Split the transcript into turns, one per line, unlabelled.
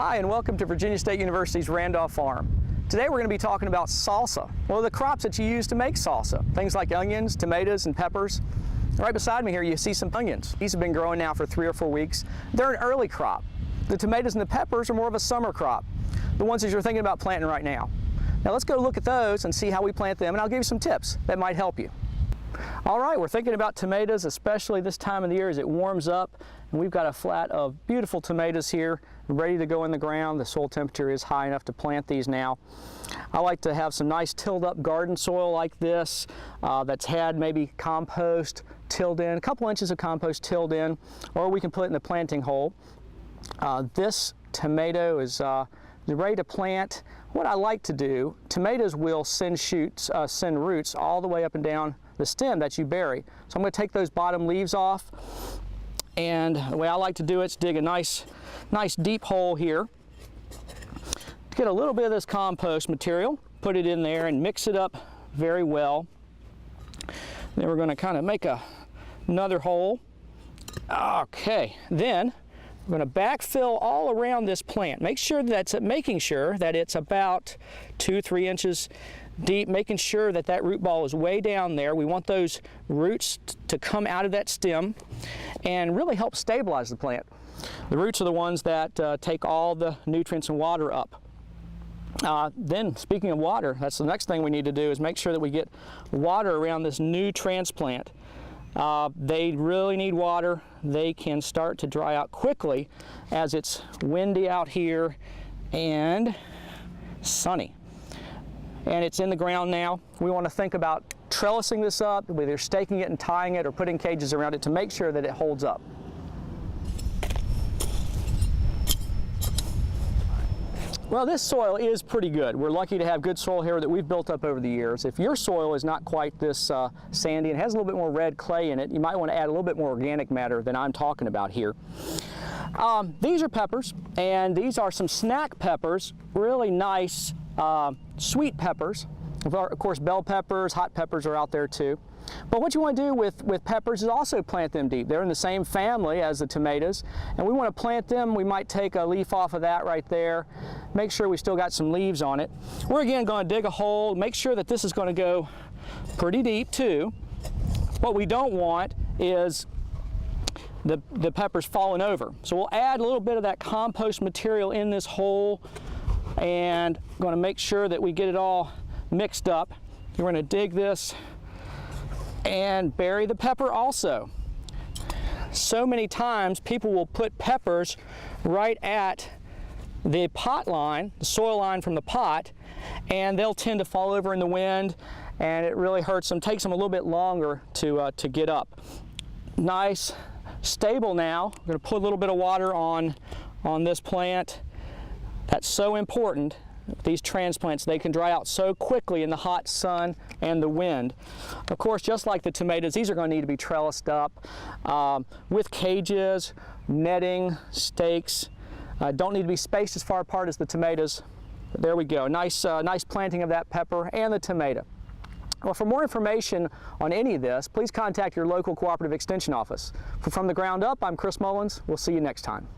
Hi, and welcome to Virginia State University's Randolph Farm. Today we're going to be talking about salsa, one of the crops that you use to make salsa. Things like onions, tomatoes, and peppers. Right beside me here you see some onions. These have been growing now for 3 or 4 weeks. They're an early crop. The tomatoes and the peppers are more of a summer crop, the ones that you're thinking about planting right now. Now let's go look at those and see how we plant them, and I'll give you some tips that might help you. All right, we're thinking about tomatoes, especially this time of the year as it warms up. And we've got a flat of beautiful tomatoes here, ready to go in the ground. The soil temperature is high enough to plant these now. I like to have some nice tilled up garden soil like this that's had maybe compost tilled in, a couple inches of compost tilled in, or we can put it in the planting hole. This tomato is ready to plant. What I like to do, tomatoes will send roots all the way up and down the stem that you bury. So I'm going to take those bottom leaves off, and the way I like to do it is dig a nice deep hole here. Get a little bit of this compost material, put it in there and mix it up very well. Then we're going to kind of make another hole. Okay, then we're going to backfill all around this plant. Making sure that it's about 2-3 inches deep, making sure that that root ball is way down there. We want those roots to come out of that stem and really help stabilize the plant. The roots are the ones that take all the nutrients and water up. Then, speaking of water, that's the next thing we need to do, is make sure that we get water around this new transplant. They really need water. They can start to dry out quickly as it's windy out here and sunny. And it's in the ground now. We want to think about trellising this up, either staking it and tying it or putting cages around it to make sure that it holds up. Well, this soil is pretty good. We're lucky to have good soil here that we've built up over the years. If your soil is not quite this sandy and has a little bit more red clay in it, you might want to add a little bit more organic matter than I'm talking about here. These are peppers, and these are some snack peppers, really nice sweet peppers. Of course, bell peppers, hot peppers are out there too. But what you want to do with peppers is also plant them deep. They're in the same family as the tomatoes, and we want to plant them. We might take a leaf off of that right there, make sure we still got some leaves on it. We're again going to dig a hole, make sure that this is going to go pretty deep too. What we don't want is the peppers falling over. So we'll add a little bit of that compost material in this hole, and going to make sure that we get it all mixed up. We're going to dig this and bury the pepper also. So many times people will put peppers right at the pot line, the soil line from the pot, and they'll tend to fall over in the wind, and it really hurts them, takes them a little bit longer to get up. Nice, stable now. I'm going to put a little bit of water on this plant. That's so important. These transplants, they can dry out so quickly in the hot sun and the wind. Of course, just like the tomatoes, these are going to need to be trellised up with cages, netting, stakes. Don't need to be spaced as far apart as the tomatoes. But there we go. Nice planting of that pepper and the tomato. Well, for more information on any of this, please contact your local cooperative extension office. From the Ground Up, I'm Chris Mullins. We'll see you next time.